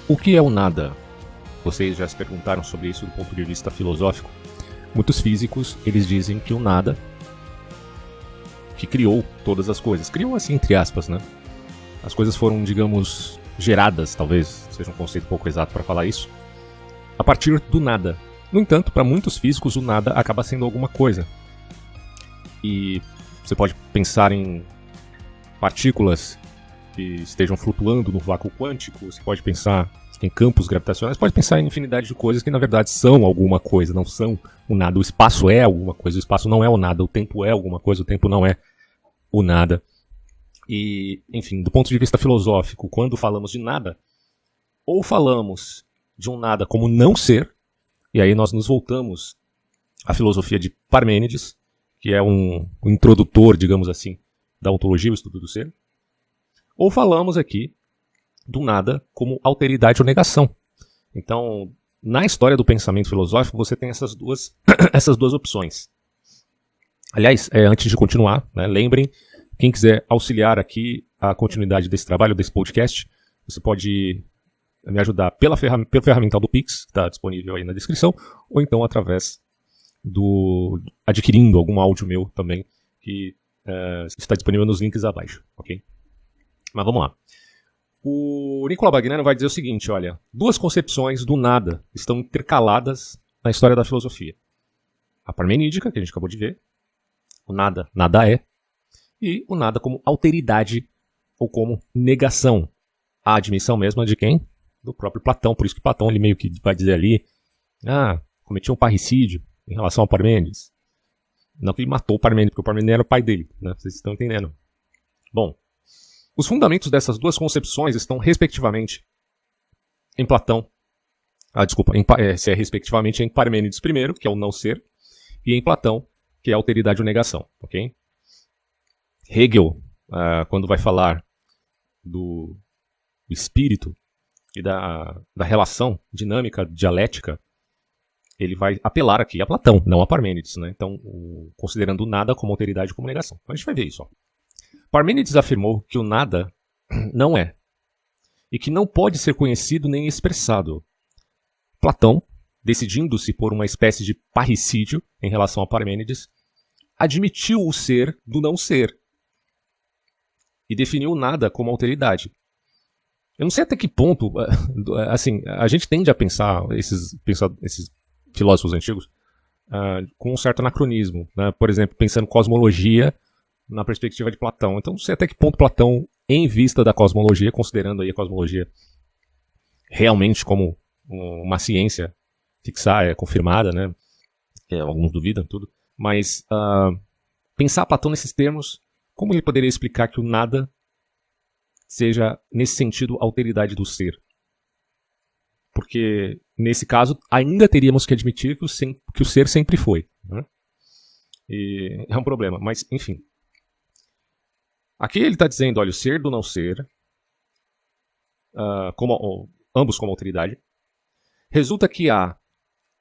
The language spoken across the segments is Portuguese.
O que é o nada? Vocês já se perguntaram sobre isso do ponto de vista filosófico? Muitos físicos, eles dizem que o nada, que criou todas as coisas. Criou assim, entre aspas, né? As coisas foram, digamos, geradas, talvez seja um conceito pouco exato para falar isso, a partir do nada. No entanto, para muitos físicos, o nada acaba sendo alguma coisa. E você pode pensar em partículas que estejam flutuando no vácuo quântico, você pode pensar em campos gravitacionais, pode pensar em infinidade de coisas que na verdade são alguma coisa, não são o nada. O espaço é alguma coisa, o espaço não é o nada, o tempo é alguma coisa, o tempo não é o nada. E, enfim, do ponto de vista filosófico, quando falamos de nada, ou falamos de um nada como não ser, e aí nós nos voltamos à filosofia de Parmênides, que é um introdutor, digamos assim, da ontologia, o estudo do ser, ou falamos aqui do nada como alteridade ou negação. Então, na história do pensamento filosófico, você tem essas duas, essas duas opções. Aliás, antes de continuar, né, lembrem, quem quiser auxiliar aqui a continuidade desse trabalho, desse podcast, você pode me ajudar pelo ferramental do Pix, que está disponível aí na descrição, ou então através adquirindo algum áudio meu também, que está disponível nos links abaixo, ok? Mas vamos lá. O Nicola Bagnano vai dizer o seguinte, olha, duas concepções do nada estão intercaladas na história da filosofia. A parmenídica, que a gente acabou de ver, o nada, nada é, e o nada como alteridade ou como negação. A admissão mesmo de quem? Do próprio Platão, por isso que Platão ele meio que vai dizer ali, cometia um parricídio em relação ao Parmênides. Não que ele matou o Parmênides, porque o Parmênides era o pai dele, né? Vocês estão entendendo. Bom, os fundamentos dessas duas concepções estão respectivamente em Platão, respectivamente em Parmênides I, que é o não ser, e em Platão, que é a alteridade ou negação, ok? Hegel, quando vai falar do espírito e da relação dinâmica dialética, ele vai apelar aqui a Platão, não a Parmênides, né? Então, considerando o nada como alteridade e como negação. Então, a gente vai ver isso. Ó. Parmênides afirmou que o nada não é, e que não pode ser conhecido nem expressado. Platão, decidindo-se por uma espécie de parricídio em relação a Parmênides, admitiu o ser do não ser, e definiu o nada como alteridade. Eu não sei até que ponto, assim, a gente tende a pensar esses filósofos antigos com um certo anacronismo, né? Por exemplo, pensando cosmologia na perspectiva de Platão. Então não sei até que ponto Platão, em vista da cosmologia, considerando aí a cosmologia realmente como uma ciência confirmada, né? Alguns duvidam, tudo. Mas pensar Platão nesses termos, como ele poderia explicar que o nada seja, nesse sentido, alteridade do ser? Porque, nesse caso, ainda teríamos que admitir que o ser sempre foi. Né? E é um problema, mas, enfim. Aqui ele está dizendo, olha, o ser do não ser, ambos como alteridade, resulta que há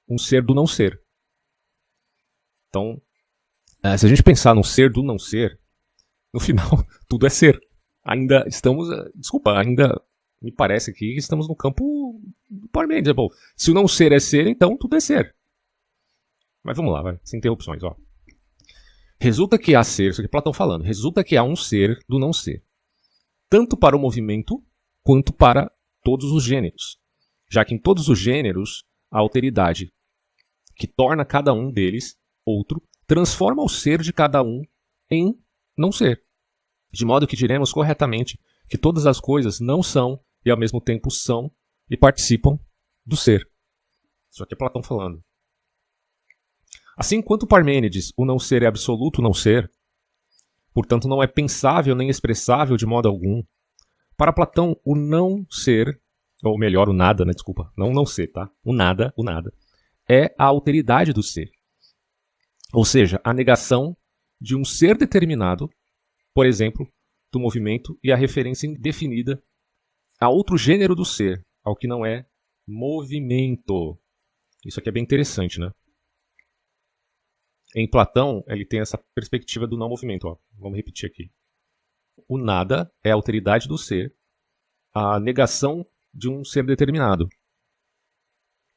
um ser do não ser. Então, se a gente pensar no ser do não ser, no final, tudo é ser. Ainda estamos, ainda me parece que estamos no campo do Parmênides. Bom, se o não ser é ser, então tudo é ser. Mas vamos lá, sem interrupções. Ó. Resulta que há ser, isso aqui é Platão falando, resulta que há um ser do não ser. Tanto para o movimento, quanto para todos os gêneros. Já que em todos os gêneros, a alteridade que torna cada um deles outro, transforma o ser de cada um em não ser. De modo que diremos corretamente que todas as coisas não são e ao mesmo tempo são e participam do ser. Isso aqui é Platão falando. Assim, quanto Parmênides, o não ser é absoluto não ser, portanto não é pensável nem expressável de modo algum, para Platão o não ser, ou melhor, o nada, né, desculpa, não ser, tá? O nada, é a alteridade do ser. Ou seja, a negação de um ser determinado, por exemplo, do movimento e a referência indefinida a outro gênero do ser, ao que não é movimento. Isso aqui é bem interessante, né? Em Platão, ele tem essa perspectiva do não movimento. Ó. Vamos repetir aqui. O nada é a alteridade do ser, a negação de um ser determinado.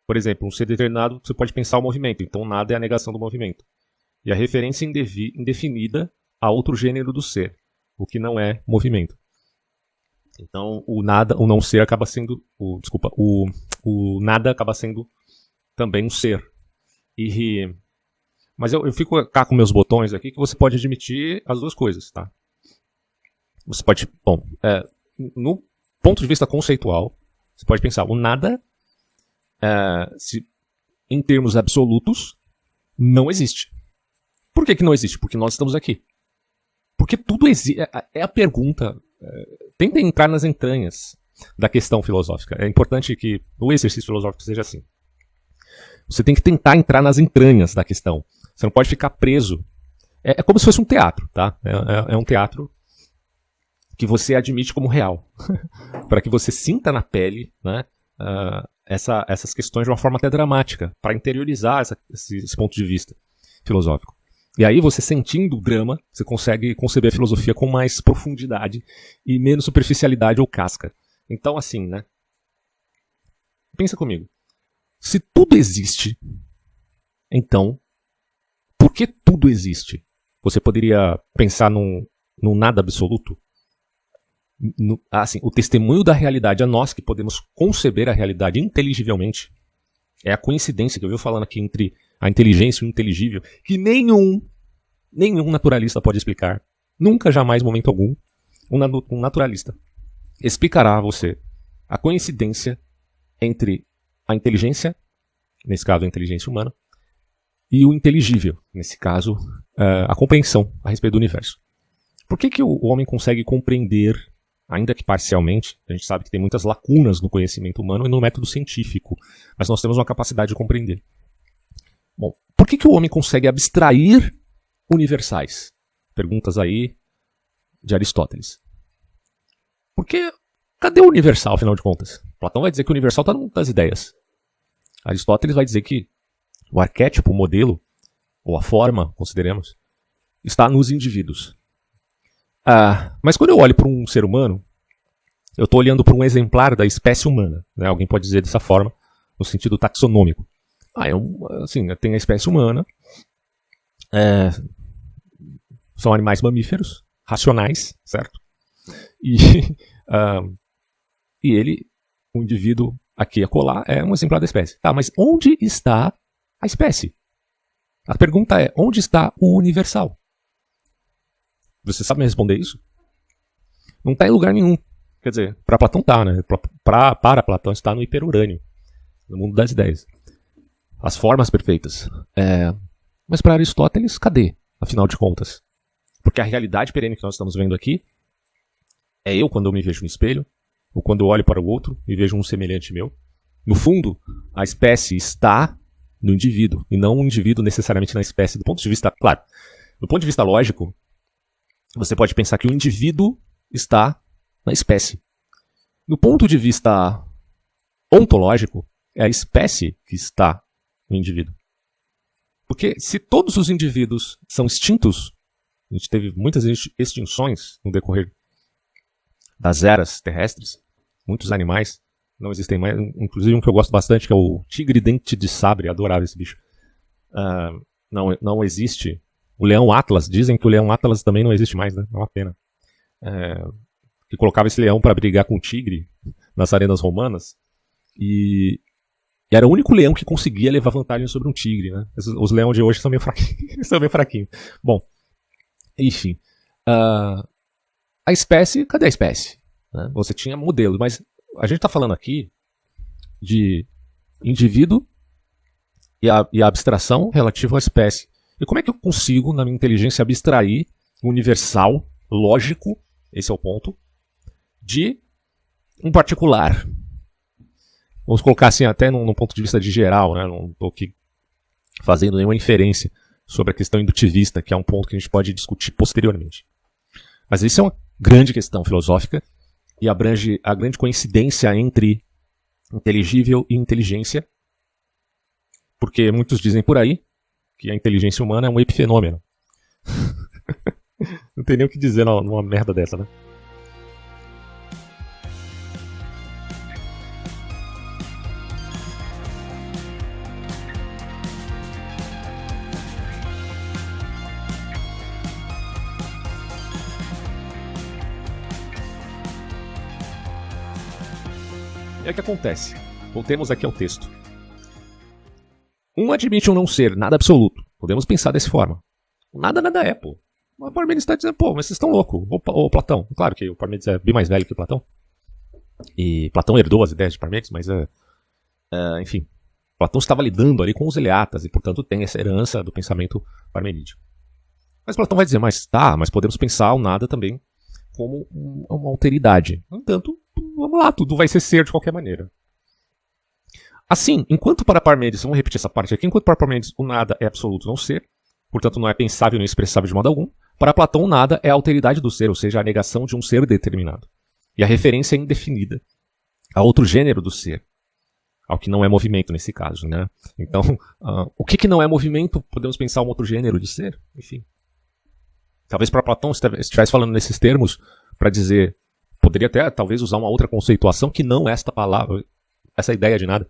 Por exemplo, um ser determinado, você pode pensar o movimento, então nada é a negação do movimento. E a referência indefinida a outro gênero do ser, o que não é movimento. Então, o nada, o não ser acaba sendo, o nada acaba sendo também um ser. Mas eu fico cá com meus botões aqui que você pode admitir as duas coisas, tá? Você pode, no ponto de vista conceitual, você pode pensar, o nada, em termos absolutos, não existe. Por que não existe? Porque nós estamos aqui. Porque tudo existe. É a pergunta. Tentem entrar nas entranhas da questão filosófica. É importante que o exercício filosófico seja assim. Você tem que tentar entrar nas entranhas da questão. Você não pode ficar preso. É como se fosse um teatro, tá? É um teatro que você admite como real. Para que você sinta na pele, né, essas questões de uma forma até dramática, para interiorizar esse ponto de vista filosófico. E aí você sentindo o drama, você consegue conceber a filosofia com mais profundidade e menos superficialidade ou casca. Então assim, né? Pensa comigo. Se tudo existe, então, por que tudo existe? Você poderia pensar num nada absoluto? Assim, o testemunho da realidade a nós que podemos conceber a realidade inteligivelmente é a coincidência que eu vi falando aqui entre a inteligência e o inteligível, que nenhum naturalista pode explicar. Nunca, jamais, momento algum, um naturalista explicará a você a coincidência entre a inteligência, nesse caso a inteligência humana, e o inteligível, nesse caso a compreensão a respeito do universo. Por que o homem consegue compreender, ainda que parcialmente? A gente sabe que tem muitas lacunas no conhecimento humano e no método científico, mas nós temos uma capacidade de compreender. Bom, por que o homem consegue abstrair universais? Perguntas aí de Aristóteles. Porque, cadê o universal, afinal de contas? Platão vai dizer que o universal está no mundo das ideias. Aristóteles vai dizer que o arquétipo, o modelo, ou a forma, consideremos, está nos indivíduos. Mas quando eu olho para um ser humano, eu estou olhando para um exemplar da espécie humana. Né? Alguém pode dizer dessa forma, no sentido taxonômico. Assim, tem a espécie humana, são animais mamíferos, racionais, certo? E ele, o indivíduo aqui e acolá, é um exemplar da espécie. Tá, mas onde está a espécie? A pergunta é, onde está o universal? Você sabe me responder isso? Não está em lugar nenhum. Quer dizer, para Platão está, né? Para Platão está no hiperurânio, no mundo das ideias. As formas perfeitas. Mas para Aristóteles, cadê, afinal de contas? Porque a realidade perene que nós estamos vendo aqui é eu quando eu me vejo no espelho, ou quando eu olho para o outro e vejo um semelhante meu. No fundo, a espécie está no indivíduo, e não o indivíduo necessariamente na espécie. Do ponto de vista, claro, do ponto de vista lógico, você pode pensar que o indivíduo está na espécie. Do ponto de vista ontológico, é a espécie que está no indivíduo. Porque se todos os indivíduos são extintos, a gente teve muitas extinções no decorrer das eras terrestres, muitos animais não existem mais, inclusive um que eu gosto bastante, que é o tigre dente de sabre, adorava esse bicho. Não existe. O leão Atlas, dizem que o leão Atlas também não existe mais, né? É uma pena. Que colocava esse leão para brigar com o tigre nas arenas romanas, e era o único leão que conseguia levar vantagem sobre um tigre, né? Os leões de hoje são meio fraquinhos. Bom, enfim. A espécie, cadê a espécie? Né? Você tinha modelos, mas a gente está falando aqui de indivíduo e a abstração relativa à espécie. E como é que eu consigo, na minha inteligência, abstrair o universal, lógico, esse é o ponto, de um particular? Vamos colocar assim até num ponto de vista de geral, né? Não estou aqui fazendo nenhuma inferência sobre a questão indutivista, que é um ponto que a gente pode discutir posteriormente. Mas isso é uma grande questão filosófica e abrange a grande coincidência entre inteligível e inteligência, porque muitos dizem por aí que a inteligência humana é um epifenômeno. Não tem nem o que dizer numa merda dessa, né? aí o que acontece? Voltemos aqui ao texto. Um admite um não ser, nada absoluto. Podemos pensar dessa forma. Nada é, pô. O Parmênides está dizendo, pô, mas vocês estão loucos. Ô Platão. Claro que o Parmênides é bem mais velho que o Platão. E Platão herdou as ideias de Parmênides, mas, enfim. Platão estava lidando ali com os Eleatas e, portanto, tem essa herança do pensamento parmenídeo. Mas Platão vai dizer, mas podemos pensar o nada também como uma alteridade. No entanto, vamos lá, tudo vai ser de qualquer maneira. Assim, enquanto para Parmênides, vamos repetir essa parte aqui, enquanto para Parmênides o nada é absoluto não ser, portanto não é pensável nem expressável de modo algum, para Platão o nada é a alteridade do ser, ou seja, a negação de um ser determinado. E a referência é indefinida a outro gênero do ser, ao que não é movimento nesse caso, né? Então, o que não é movimento, podemos pensar um outro gênero de ser? Enfim. Talvez para Platão estivesse falando nesses termos para dizer, poderia até talvez usar uma outra conceituação que não esta palavra, essa ideia de nada.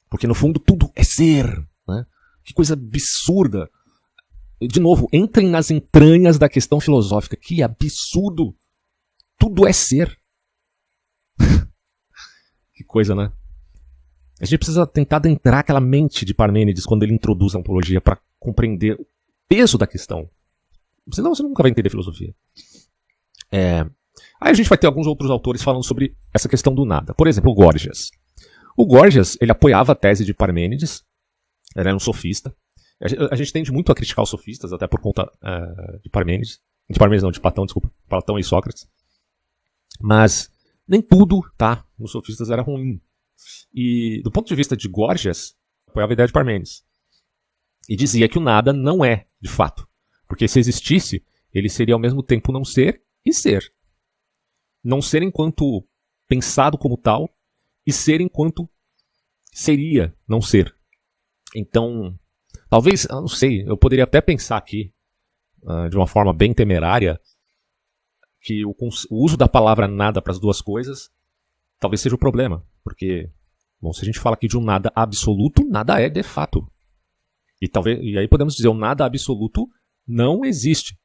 Porque no fundo tudo é ser, né? Que coisa absurda. De novo, entrem nas entranhas da questão filosófica. Que absurdo. Tudo é ser. Que coisa, né? A gente precisa tentar adentrar aquela mente de Parmênides quando ele introduz a ontologia para compreender o peso da questão. Senão você nunca vai entender filosofia. Aí a gente vai ter alguns outros autores falando sobre essa questão do nada. Por exemplo, o Górgias. O Górgias, ele apoiava a tese de Parmênides. Ele era um sofista. A gente tende muito a criticar os sofistas, até por conta de Parmênides. De Parmênides não, de Platão, desculpa. Platão e Sócrates. Mas nem tudo, tá? Nos sofistas era ruim. E do ponto de vista de Górgias, apoiava a ideia de Parmênides. E dizia que o nada não é, de fato. Porque se existisse, ele seria ao mesmo tempo não ser e ser. Não ser enquanto pensado como tal, e ser enquanto seria não ser. Então, talvez, eu não sei, eu poderia até pensar aqui, de uma forma bem temerária, que o uso da palavra nada para as duas coisas talvez seja o problema. Porque, bom, se a gente fala aqui de um nada absoluto, nada é de fato. E aí podemos dizer, o nada absoluto não existe.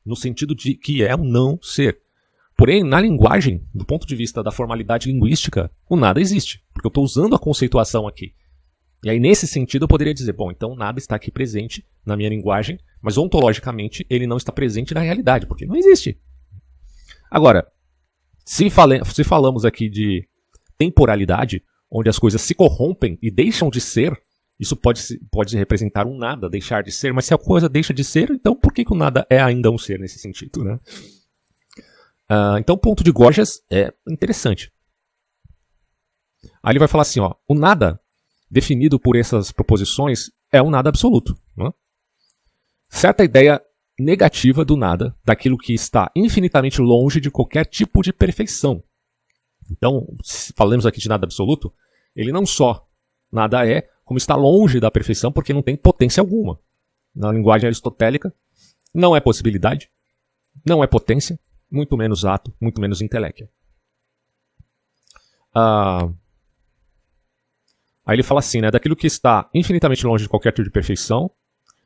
No sentido de que é um não ser. Porém, na linguagem, do ponto de vista da formalidade linguística, o nada existe. Porque eu estou usando a conceituação aqui. E aí, nesse sentido, eu poderia dizer, bom, então nada está aqui presente na minha linguagem, mas ontologicamente ele não está presente na realidade, porque não existe. Agora, se falamos aqui de temporalidade, onde as coisas se corrompem e deixam de ser, isso pode representar um nada, deixar de ser, mas se a coisa deixa de ser, então por que o nada é ainda um ser nesse sentido, né? Então o ponto de Górgias é interessante. Aí ele vai falar assim, ó, o nada definido por essas proposições é um nada absoluto. Né? Certa ideia negativa do nada, daquilo que está infinitamente longe de qualquer tipo de perfeição. Então, se falamos aqui de nada absoluto, ele não só nada é, como está longe da perfeição porque não tem potência alguma. Na linguagem aristotélica, não é possibilidade, não é potência, muito menos ato, muito menos intelecto. Aí ele fala assim, né, daquilo que está infinitamente longe de qualquer tipo de perfeição,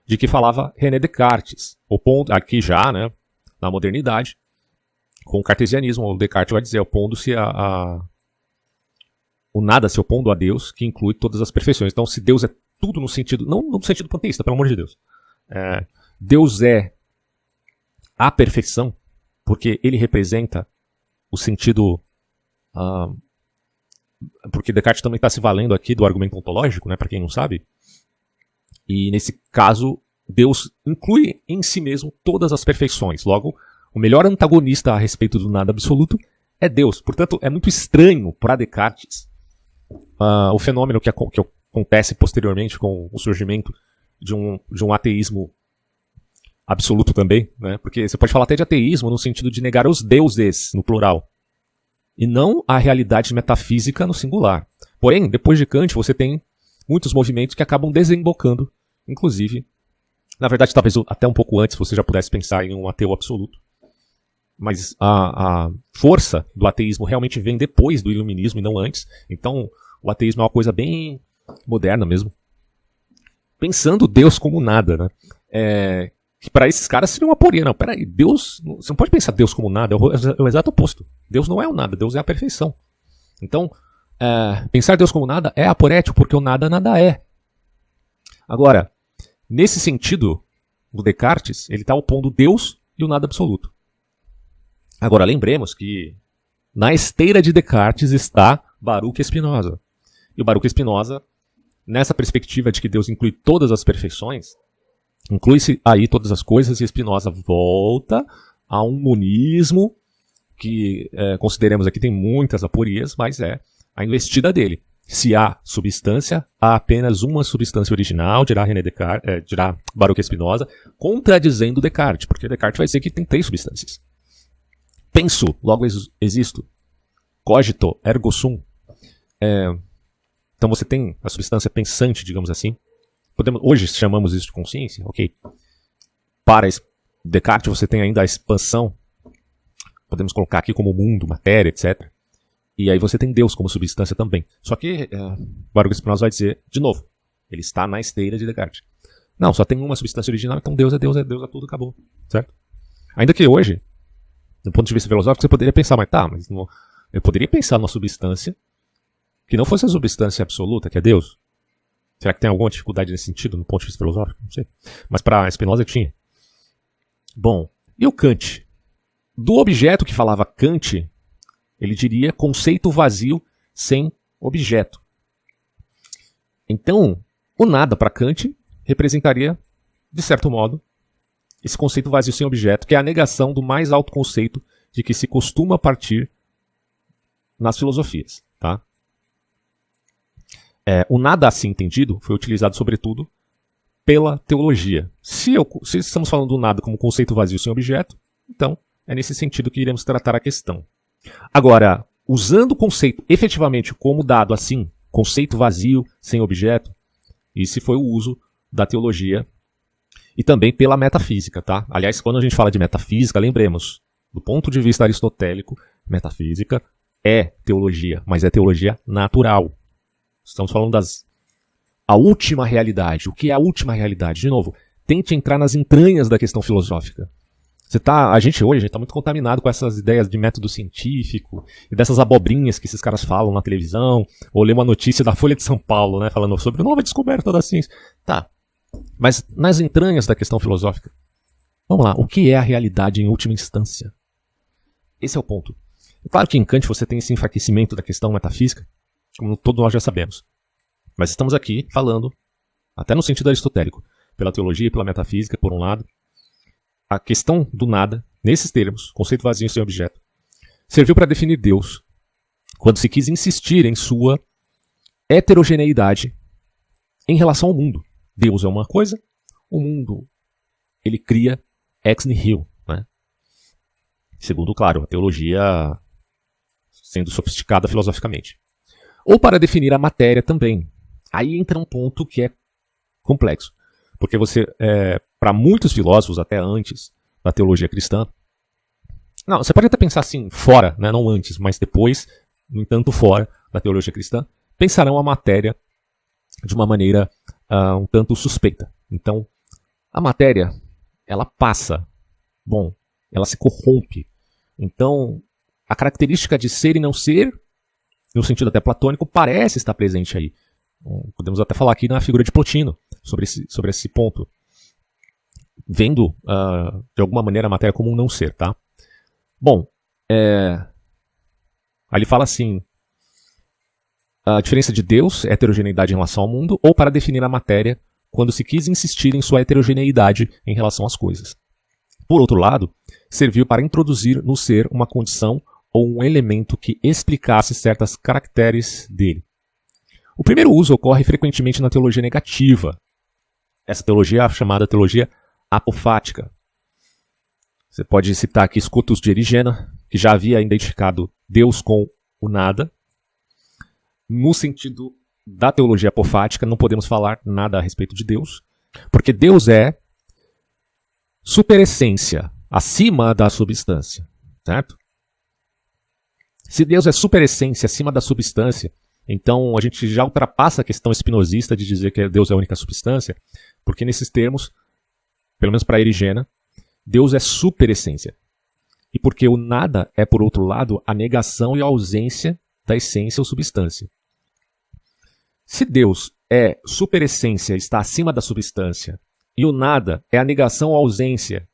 de que falava René Descartes, opondo, aqui já, né, na modernidade, com o cartesianismo, o Descartes vai dizer, opondo-se o nada se opondo a Deus, que inclui todas as perfeições. Então, se Deus é tudo no sentido, não no sentido panteísta, pelo amor de Deus. Deus é a perfeição, porque ele representa o sentido... porque Descartes também está se valendo aqui do argumento ontológico, né, para quem não sabe. E nesse caso, Deus inclui em si mesmo todas as perfeições. Logo, o melhor antagonista a respeito do nada absoluto é Deus. Portanto, é muito estranho para Descartes o fenômeno que acontece posteriormente com o surgimento de um ateísmo absoluto também, né? Porque você pode falar até de ateísmo no sentido de negar os deuses, no plural, e não a realidade metafísica no singular. Porém, depois de Kant, você tem muitos movimentos que acabam desembocando, inclusive, na verdade, talvez até um pouco antes você já pudesse pensar em um ateu absoluto. Mas a força do ateísmo realmente vem depois do iluminismo e não antes. Então, o ateísmo é uma coisa bem moderna mesmo. Pensando Deus como nada, né? Que para esses caras seria uma aporia. Não, peraí, Deus... Você não pode pensar Deus como nada, é o exato oposto. Deus não é o nada, Deus é a perfeição. Então, pensar Deus como nada é aporético, porque o nada é. Agora, nesse sentido, o Descartes, ele está opondo Deus e o nada absoluto. Agora, lembremos que na esteira de Descartes está Baruch Spinoza. E o Baruch Spinoza, nessa perspectiva de que Deus inclui todas as perfeições, inclui-se aí todas as coisas, e Spinoza volta a um monismo que consideremos aqui tem muitas aporias, mas é a investida dele. Se há substância, há apenas uma substância original, dirá Baruch Spinoza, contradizendo Descartes, porque Descartes vai dizer que tem 3 substâncias. Penso, logo existo. Cogito, ergo sum. Então você tem a substância pensante, digamos assim. Hoje chamamos isso de consciência, ok? Para Descartes você tem ainda a expansão. Podemos colocar aqui como mundo, matéria, etc. E aí você tem Deus como substância também. Só que Baruch Spinoza vai dizer, de novo, ele está na esteira de Descartes. Não, só tem uma substância original, então Deus é tudo, acabou. Certo? Ainda que hoje, do ponto de vista filosófico, você poderia pensar, mas não, eu poderia pensar numa substância que não fosse a substância absoluta, que é Deus. Será que tem alguma dificuldade nesse sentido, no ponto de vista filosófico? Não sei. Mas para Spinoza tinha. Bom, e o Kant? Do objeto que falava Kant, ele diria conceito vazio sem objeto. Então, o nada para Kant representaria, de certo modo, esse conceito vazio sem objeto, que é a negação do mais alto conceito de que se costuma partir nas filosofias. Tá? O nada assim entendido foi utilizado sobretudo pela teologia. Se estamos falando do nada como conceito vazio sem objeto, então é nesse sentido que iremos tratar a questão. Agora, usando o conceito efetivamente como dado assim, conceito vazio sem objeto, esse foi o uso da teologia e também pela metafísica, tá? Aliás, quando a gente fala de metafísica, lembremos, do ponto de vista aristotélico, metafísica é teologia, mas é teologia natural. Estamos falando a última realidade. O que é a última realidade? De novo, tente entrar nas entranhas da questão filosófica. A gente hoje está muito contaminado com essas ideias de método científico e dessas abobrinhas que esses caras falam na televisão, ou lê uma notícia da Folha de São Paulo, né, falando sobre nova descoberta da ciência. Tá, mas nas entranhas da questão filosófica, vamos lá, o que é a realidade em última instância? Esse é o ponto. É claro que em Kant você tem esse enfraquecimento da questão metafísica, como todos nós já sabemos. Mas estamos aqui falando, até no sentido aristotélico, pela teologia e pela metafísica, por um lado, a questão do nada, nesses termos, conceito vazio sem objeto, serviu para definir Deus, quando se quis insistir em sua heterogeneidade em relação ao mundo. Deus é uma coisa, o mundo ele cria ex nihilo, né? Segundo, claro, a teologia sendo sofisticada filosoficamente. Ou para definir a matéria também. Aí entra um ponto que é complexo. Porque para muitos filósofos, até antes da teologia cristã, não, você pode até pensar assim, fora, né, não antes, mas depois, no entanto, fora da teologia cristã, pensarão a matéria de uma maneira um tanto suspeita. Então, a matéria, ela passa, ela se corrompe. Então, a característica de ser e não ser, no sentido até platônico, parece estar presente aí. Podemos até falar aqui na figura de Plotino, sobre esse ponto. Vendo, de alguma maneira, a matéria como um não ser, tá? Bom, aí ele fala assim, a diferença de Deus é heterogeneidade em relação ao mundo, ou para definir a matéria, quando se quis insistir em sua heterogeneidade em relação às coisas. Por outro lado, serviu para introduzir no ser uma condição ou um elemento que explicasse certas caracteres dele. O primeiro uso ocorre frequentemente na teologia negativa. Essa teologia é a chamada teologia apofática. Você pode citar aqui Scotus de Erigena, que já havia identificado Deus com o nada. No sentido da teologia apofática, não podemos falar nada a respeito de Deus, porque Deus é superessência, acima da substância, certo? Se Deus é superessência, acima da substância, então a gente já ultrapassa a questão espinosista de dizer que Deus é a única substância, porque nesses termos, pelo menos para Erigena, Deus é superessência. E porque o nada é, por outro lado, a negação e a ausência da essência ou substância. Se Deus é superessência, está acima da substância, e o nada é a negação ou ausência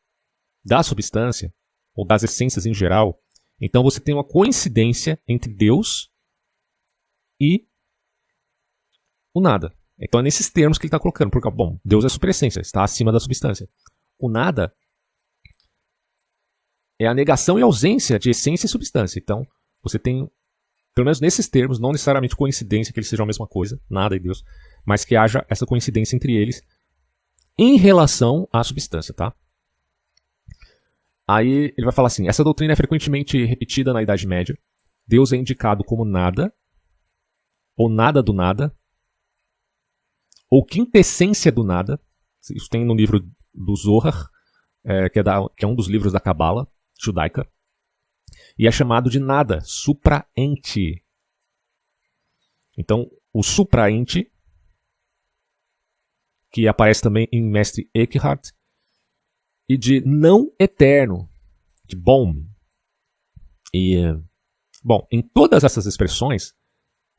da substância, ou das essências em geral, então você tem uma coincidência entre Deus e o nada. Então é nesses termos que ele está colocando, porque, bom, Deus é superessência, está acima da substância. O nada é a negação e ausência de essência e substância. Então você tem, pelo menos nesses termos, não necessariamente coincidência que eles sejam a mesma coisa, nada e Deus, mas que haja essa coincidência entre eles em relação à substância, tá? Aí ele vai falar assim, essa doutrina é frequentemente repetida na Idade Média. Deus é indicado como nada, ou nada do nada, ou quintessência do nada. Isso tem no livro do Zohar, que é um dos livros da Cabala judaica. E é chamado de nada, supraente. Então, o supraente, que aparece também em Mestre Eckhart, e de não eterno, de bom. E, bom, em todas essas expressões,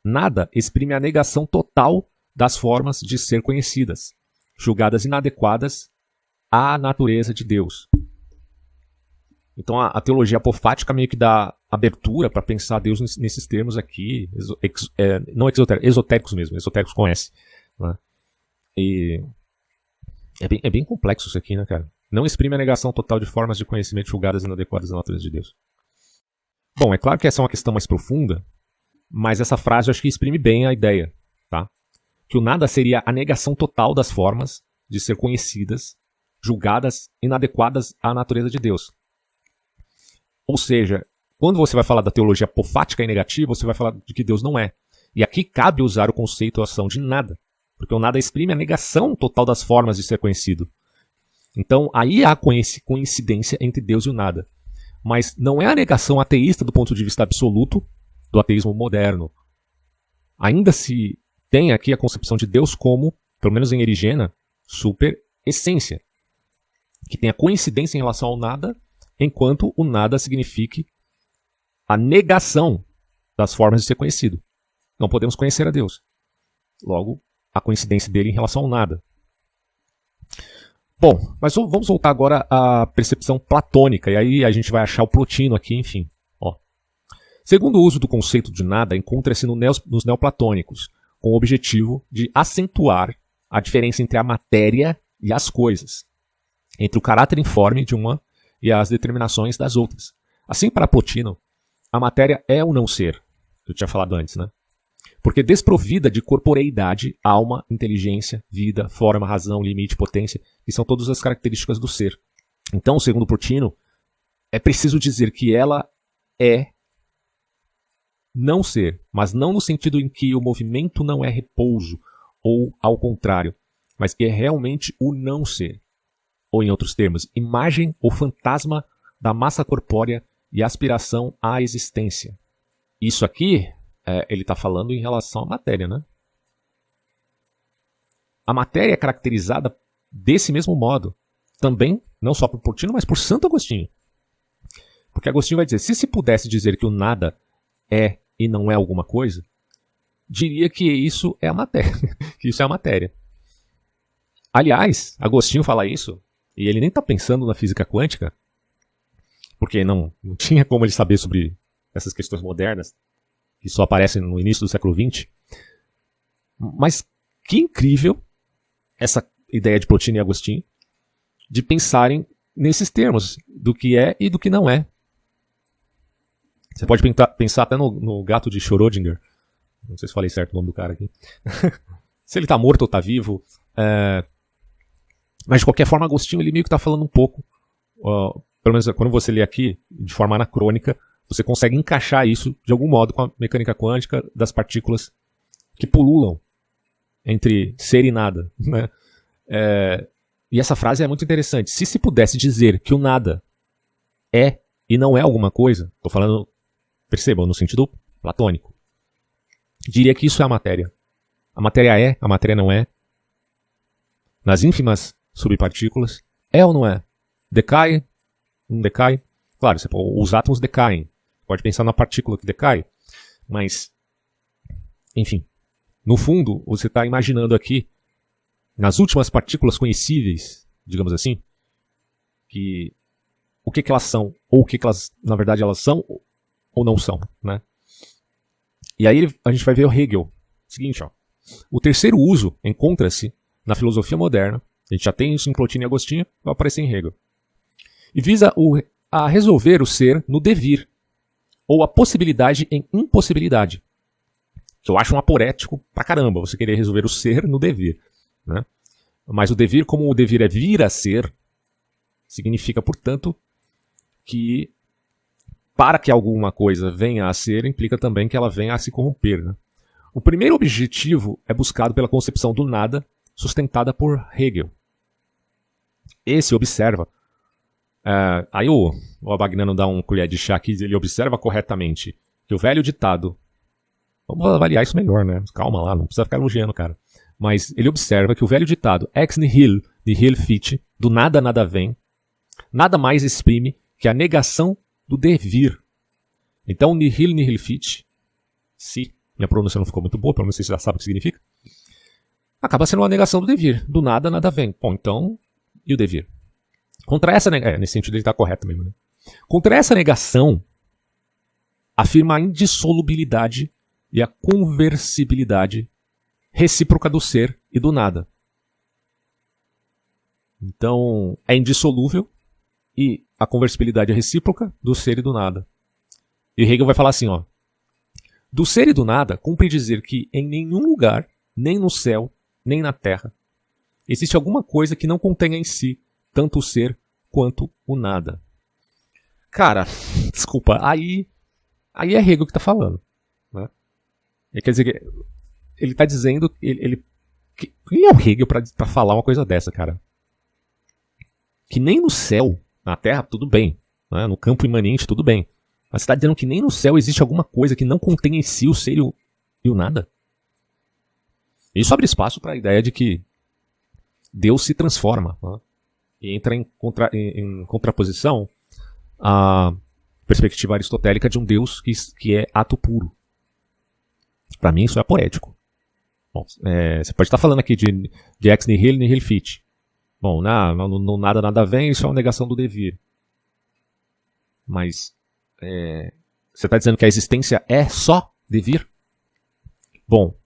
nada exprime a negação total das formas de ser conhecidas, julgadas inadequadas à natureza de Deus. Então a teologia apofática meio que dá abertura para pensar Deus nesses termos aqui, não esotéricos mesmo, esotéricos conhecem. Né? E é bem complexo isso aqui, né, cara? Não exprime a negação total de formas de conhecimento julgadas inadequadas à natureza de Deus. Bom, é claro que essa é uma questão mais profunda, mas essa frase eu acho que exprime bem a ideia, tá? Que o nada seria a negação total das formas de ser conhecidas, julgadas inadequadas à natureza de Deus. Ou seja, quando você vai falar da teologia apofática e negativa, você vai falar de que Deus não é. E aqui cabe usar o conceito ação de nada, porque o nada exprime a negação total das formas de ser conhecido. Então, aí há coincidência entre Deus e o nada. Mas não é a negação ateísta do ponto de vista absoluto do ateísmo moderno. Ainda se tem aqui a concepção de Deus como, pelo menos em Erigena, super-essência, que tem a coincidência em relação ao nada, enquanto o nada signifique a negação das formas de ser conhecido. Não podemos conhecer a Deus. Logo, a coincidência dele em relação ao nada. Bom, mas vamos voltar agora à percepção platônica, e aí a gente vai achar o Plotino aqui, enfim. Ó. Segundo o uso do conceito de nada, encontra-se nos neoplatônicos, com o objetivo de acentuar a diferença entre a matéria e as coisas, entre o caráter informe de uma e as determinações das outras. Assim, para Plotino, a matéria é o não ser, que eu tinha falado antes, né? Porque desprovida de corporeidade, alma, inteligência, vida, forma, razão, limite, potência, que são todas as características do ser. Então, segundo Plotino, é preciso dizer que ela é não ser, mas não no sentido em que o movimento não é repouso, ou ao contrário, mas que é realmente o não ser. Ou, em outros termos, imagem ou fantasma da massa corpórea e aspiração à existência. Isso aqui, ele está falando em relação à matéria, né? A matéria é caracterizada desse mesmo modo, também, não só por Plotino, mas por Santo Agostinho. Porque Agostinho vai dizer, se pudesse dizer que o nada é e não é alguma coisa, diria que isso é a matéria, que isso é a matéria. Aliás, Agostinho fala isso, e ele nem está pensando na física quântica, porque não tinha como ele saber sobre essas questões modernas, que só aparecem no início do século XX. Mas que incrível essa ideia de Plotino e Agostinho de pensarem nesses termos, do que é e do que não é. Você pode pensar até no gato de Schrödinger, não sei se falei certo o nome do cara aqui, se ele está morto ou está vivo, mas de qualquer forma Agostinho ele meio que está falando um pouco, pelo menos quando você lê aqui, de forma anacrônica, você consegue encaixar isso de algum modo com a mecânica quântica das partículas que pululam entre ser e nada. Né? E essa frase é muito interessante. Se pudesse dizer que o nada é e não é alguma coisa, estou falando, percebam, no sentido platônico, diria que isso é a matéria. A matéria é, a matéria não é. Nas ínfimas subpartículas, é ou não é? Decai? Não decai? Claro, os átomos decaem. Pode pensar na partícula que decai. Mas, enfim, no fundo, você está imaginando aqui, nas últimas partículas conhecíveis, digamos assim, que o que elas são, ou o que elas, na verdade, elas são ou não são, né? E aí a gente vai ver o Hegel. Seguinte, ó. O terceiro uso encontra-se na filosofia moderna. A gente já tem isso em Plotino e Agostinho, vai aparecer em Hegel. E visa a resolver o ser no devir, ou a possibilidade em impossibilidade. Que eu acho um aporético pra caramba, você querer resolver o ser no devir, né? Mas o devir, como o devir é vir a ser, significa, portanto, que para que alguma coisa venha a ser, implica também que ela venha a se corromper, né? O primeiro objetivo é buscado pela concepção do nada, sustentada por Hegel. Esse observa. Aí o Abagnano dá um colher de chá aqui, ele observa corretamente que o velho ditado. Vamos avaliar isso melhor, né? Calma lá, não precisa ficar elogiando, cara. Mas ele observa que o velho ditado ex nihil nihil fit, do nada nada vem, nada mais exprime que a negação do devir. Então, nihil nihil fit, se minha pronúncia não ficou muito boa, pelo menos você já sabe o que significa, acaba sendo uma negação do devir. Do nada nada vem. Bom, então, e o devir? Contra essa negação, nesse sentido ele está correto mesmo, né? Contra essa negação, afirma a indissolubilidade e a conversibilidade recíproca do ser e do nada. Então, é indissolúvel e a conversibilidade é recíproca do ser e do nada. E Hegel vai falar assim, ó. Do ser e do nada, cumpre dizer que em nenhum lugar, nem no céu, nem na terra, existe alguma coisa que não contenha em si tanto o ser quanto o nada. Cara, desculpa, aí é Hegel que está falando, né? Quer dizer que ele está dizendo, quem é o Hegel para falar uma coisa dessa, cara? Que nem no céu, na terra, tudo bem, né? No campo imanente, tudo bem. Mas você está dizendo que nem no céu existe alguma coisa que não contém em si o ser e o nada? Isso abre espaço para a ideia de que Deus se transforma, né? E entra em contraposição à perspectiva aristotélica de um Deus que é ato puro. Para mim isso é aporético. Bom, você pode estar falando aqui de ex nihil nihil fit. Bom, no nada nada vem, isso é uma negação do devir. Mas você está dizendo que a existência é só devir? Bom,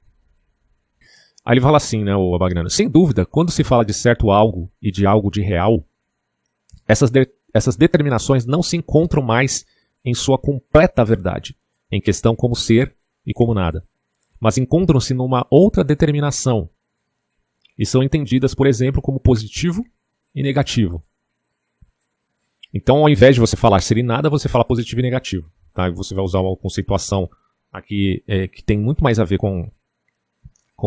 aí ele fala assim, né, o Abagnano. Sem dúvida, quando se fala de certo algo e de algo de real, essas determinações não se encontram mais em sua completa verdade, em questão como ser e como nada, mas encontram-se numa outra determinação e são entendidas, por exemplo, como positivo e negativo. Então, ao invés de você falar ser e nada, você fala positivo e negativo. Tá? E você vai usar uma conceituação aqui que tem muito mais a ver com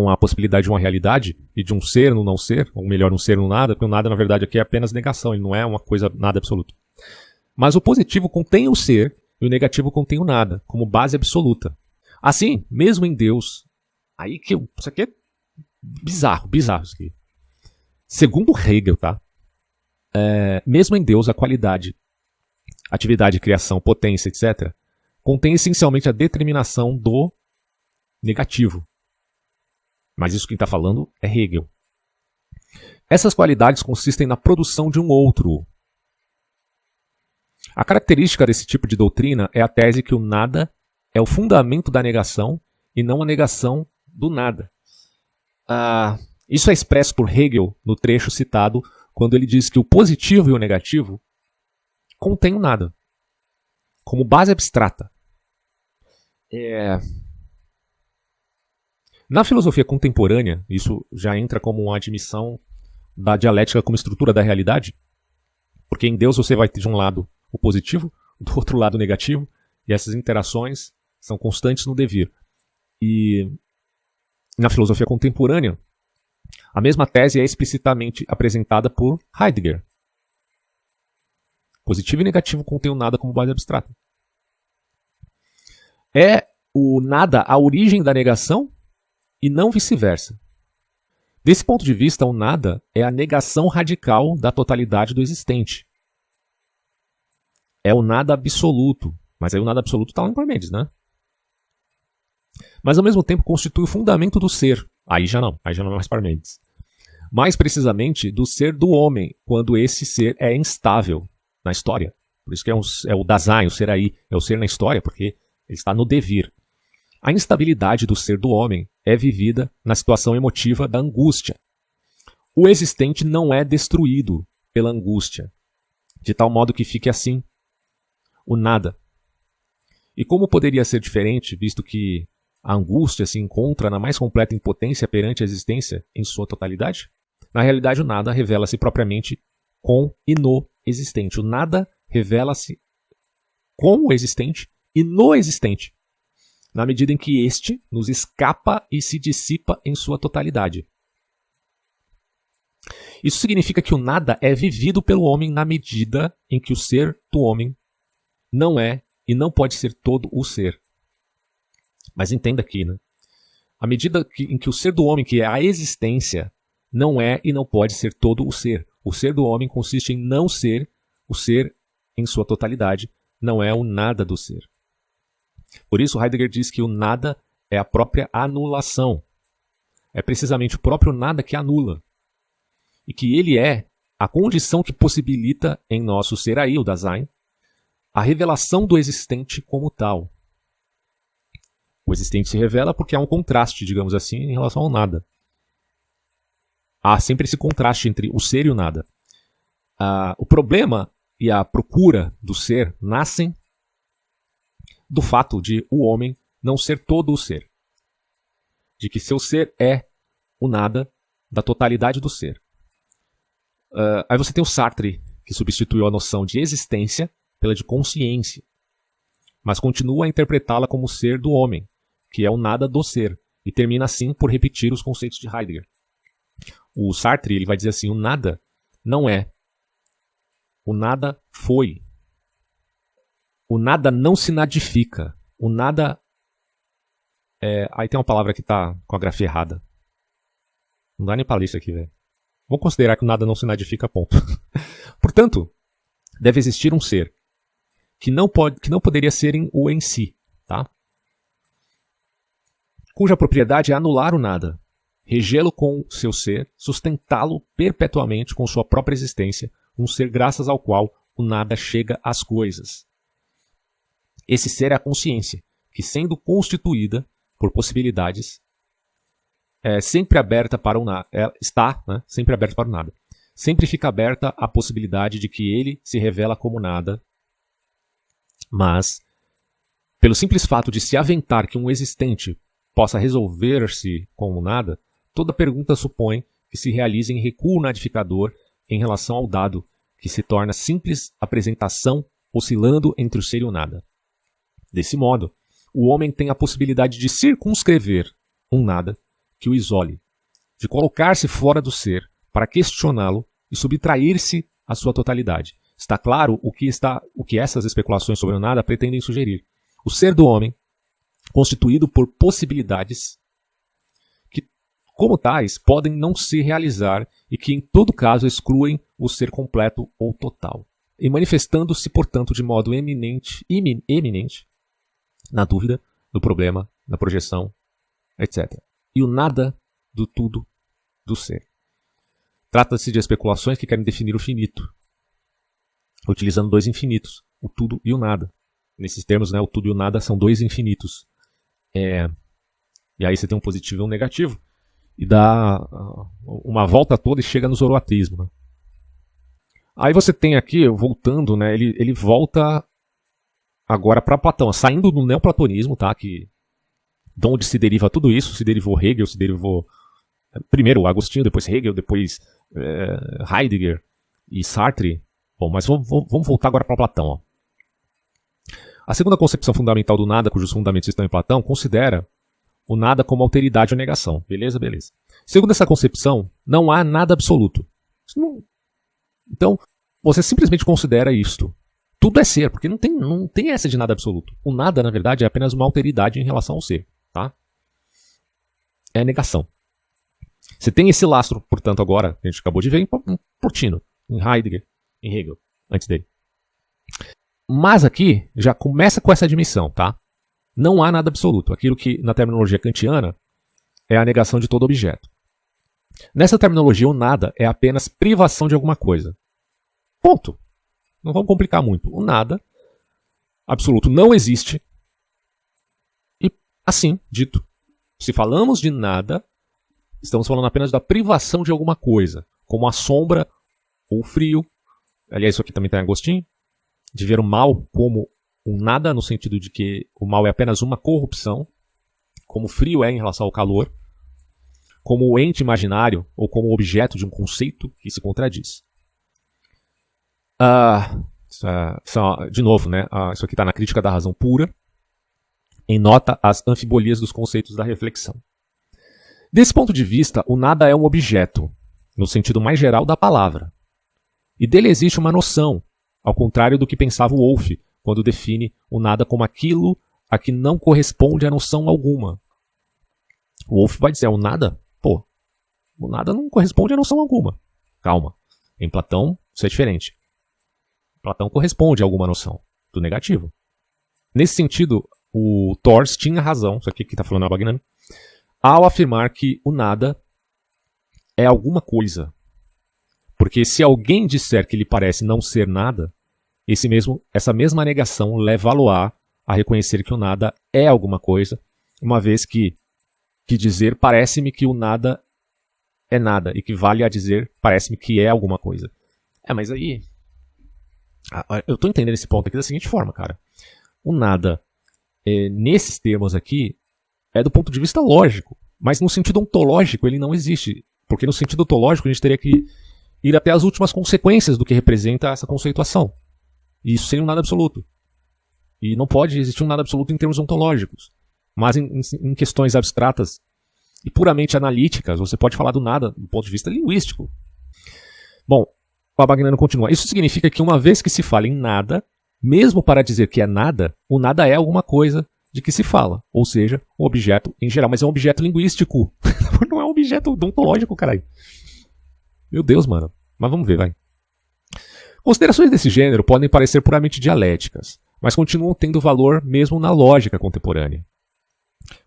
a possibilidade de uma realidade e de um ser no não ser, ou melhor, um ser no nada, porque o nada, na verdade, aqui é apenas negação, ele não é uma coisa nada absoluta. Mas o positivo contém o ser e o negativo contém o nada, como base absoluta. Assim, mesmo em Deus, isso aqui é bizarro isso aqui. Segundo Hegel, tá? Mesmo em Deus, a qualidade, atividade, criação, potência, etc., contém essencialmente a determinação do negativo. Mas isso quem está falando é Hegel. Essas qualidades consistem na produção de um outro. A característica desse tipo de doutrina é a tese que o nada é o fundamento da negação e não a negação do nada. Isso é expresso por Hegel no trecho citado quando ele diz que o positivo e o negativo contêm o nada, como base abstrata. Na filosofia contemporânea, isso já entra como uma admissão da dialética como estrutura da realidade, porque em Deus você vai ter de um lado o positivo, do outro lado o negativo, e essas interações são constantes no devir. E na filosofia contemporânea, a mesma tese é explicitamente apresentada por Heidegger. Positivo e negativo contêm o nada como base abstrata. É o nada a origem da negação e não vice-versa. Desse ponto de vista, o nada é a negação radical da totalidade do existente. É o nada absoluto. Mas aí o nada absoluto está lá em Parmênides, né? mas ao mesmo tempo constitui o fundamento do ser. Aí já não é mais Parmênides. Mais precisamente do ser do homem, quando esse ser é instável na história. Por isso que é o Dasein, o ser aí, é o ser na história, porque ele está no devir. A instabilidade do ser do homem é vivida na situação emotiva da angústia. O existente não é destruído pela angústia, de tal modo que fique assim, o nada. E como poderia ser diferente, visto que a angústia se encontra na mais completa impotência perante a existência em sua totalidade? Na realidade, o nada revela-se propriamente com e no existente. O nada revela-se com o existente e no existente, na medida em que este nos escapa e se dissipa em sua totalidade. Isso significa que o nada é vivido pelo homem na medida em que o ser do homem não é e não pode ser todo o ser. Mas entenda aqui, né? À medida em que o ser do homem, que é a existência, não é e não pode ser todo o ser. O ser do homem consiste em não ser o ser em sua totalidade, não é o nada do ser. Por isso, Heidegger diz que o nada é a própria anulação. É precisamente o próprio nada que anula. E que ele é a condição que possibilita em nosso ser aí, o Dasein, a revelação do existente como tal. O existente se revela porque há um contraste, digamos assim, em relação ao nada. Há sempre esse contraste entre o ser e o nada. O problema e a procura do ser nascem do fato de o homem não ser todo o ser. De que seu ser é o nada da totalidade do ser. Aí você tem o Sartre, que substituiu a noção de existência pela de consciência, mas continua a interpretá-la como ser do homem, que é o nada do ser, e termina assim por repetir os conceitos de Heidegger. O Sartre ele vai dizer assim, o nada não é, o nada foi, o nada não se nadifica, o nada... Aí tem uma palavra que está com a grafia errada. Não dá nem pra ler isso aqui, velho. Vamos considerar que o nada não se nadifica, ponto. Portanto, deve existir um ser que não poderia ser o em si, tá? Cuja propriedade é anular o nada, regê-lo com seu ser, sustentá-lo perpetuamente com sua própria existência, um ser graças ao qual o nada chega às coisas. Esse ser é a consciência, que sendo constituída por possibilidades, sempre aberta para o nada, está, né, sempre aberta para o nada. Sempre fica aberta a possibilidade de que ele se revela como nada, mas, pelo simples fato de se aventar que um existente possa resolver-se como nada, toda pergunta supõe que se realize em recuo nadificador em relação ao dado, que se torna simples apresentação oscilando entre o ser e o nada. Desse modo, o homem tem a possibilidade de circunscrever um nada que o isole, de colocar-se fora do ser para questioná-lo e subtrair-se à sua totalidade. Está claro o que essas especulações sobre o nada pretendem sugerir. O ser do homem, constituído por possibilidades que, como tais, podem não se realizar e que, em todo caso, excluem o ser completo ou total, e manifestando-se, portanto, de modo eminente, na dúvida, no problema, na projeção, etc. E o nada do tudo do ser. Trata-se de especulações que querem definir o finito, utilizando dois infinitos, o tudo e o nada. Nesses termos, né, o tudo e o nada são dois infinitos. E aí você tem um positivo e um negativo, e dá uma volta toda e chega no zoroatrismo. Né? Aí você tem aqui, voltando, né, ele volta agora para Platão, saindo do neoplatonismo, tá, de onde se deriva tudo isso, se derivou Hegel, se derivou primeiro Agostinho, depois Hegel, depois Heidegger e Sartre. Bom, mas vamos voltar agora para Platão. Ó. A segunda concepção fundamental do nada, cujos fundamentos estão em Platão, considera o nada como alteridade ou negação. Beleza, beleza. Segundo essa concepção, não há nada absoluto. Então, você simplesmente considera isto. Tudo é ser, porque não tem essa de nada absoluto. O nada, na verdade, é apenas uma alteridade em relação ao ser. Tá? É negação. Você tem esse lastro, portanto, agora, que a gente acabou de ver em Portino, em Heidegger, em Hegel, antes dele. Mas aqui já começa com essa admissão, tá? Não há nada absoluto. Aquilo que, na terminologia kantiana, é a negação de todo objeto. Nessa terminologia, o nada é apenas privação de alguma coisa. Ponto. Não vamos complicar muito. O nada absoluto não existe. E, assim, dito, se falamos de nada, estamos falando apenas da privação de alguma coisa, como a sombra ou o frio. Aliás, isso aqui também tem Agostinho, de ver o mal como um nada, no sentido de que o mal é apenas uma corrupção, como o frio é em relação ao calor, como o ente imaginário ou como objeto de um conceito que se contradiz. De novo, né? Isso aqui está na Crítica da Razão Pura, em nota às anfibolias dos conceitos da reflexão. Desse ponto de vista, o nada é um objeto, no sentido mais geral da palavra. E dele existe uma noção, ao contrário do que pensava o Wolff, quando define o nada como aquilo a que não corresponde a noção alguma. O Wolff vai dizer, o nada? Pô, o nada não corresponde a noção alguma. Calma. Em Platão, isso é diferente. Platão corresponde a alguma noção do negativo. Nesse sentido, o Thors tinha razão, isso aqui que está falando a Abagnano, ao afirmar que o nada é alguma coisa. Porque se alguém disser que lhe parece não ser nada, essa mesma negação leva-lo-á a reconhecer que o nada é alguma coisa, uma vez que dizer parece-me que o nada é nada, e que vale a dizer parece-me que é alguma coisa. Mas aí... eu estou entendendo esse ponto aqui da seguinte forma, cara. O nada, nesses termos aqui, é do ponto de vista lógico, mas no sentido ontológico ele não existe. Porque no sentido ontológico a gente teria que ir até as últimas consequências do que representa essa conceituação. E isso seria um nada absoluto. E não pode existir um nada absoluto em termos ontológicos. Mas em questões abstratas e puramente analíticas, você pode falar do nada do ponto de vista linguístico. Bom, o Abagnano continua. Isso significa que uma vez que se fala em nada, mesmo para dizer que é nada, o nada é alguma coisa de que se fala. Ou seja, um objeto em geral. Mas é um objeto linguístico. Não é um objeto ontológico, caralho. Meu Deus, mano. Mas vamos ver, vai. Considerações desse gênero podem parecer puramente dialéticas, mas continuam tendo valor mesmo na lógica contemporânea.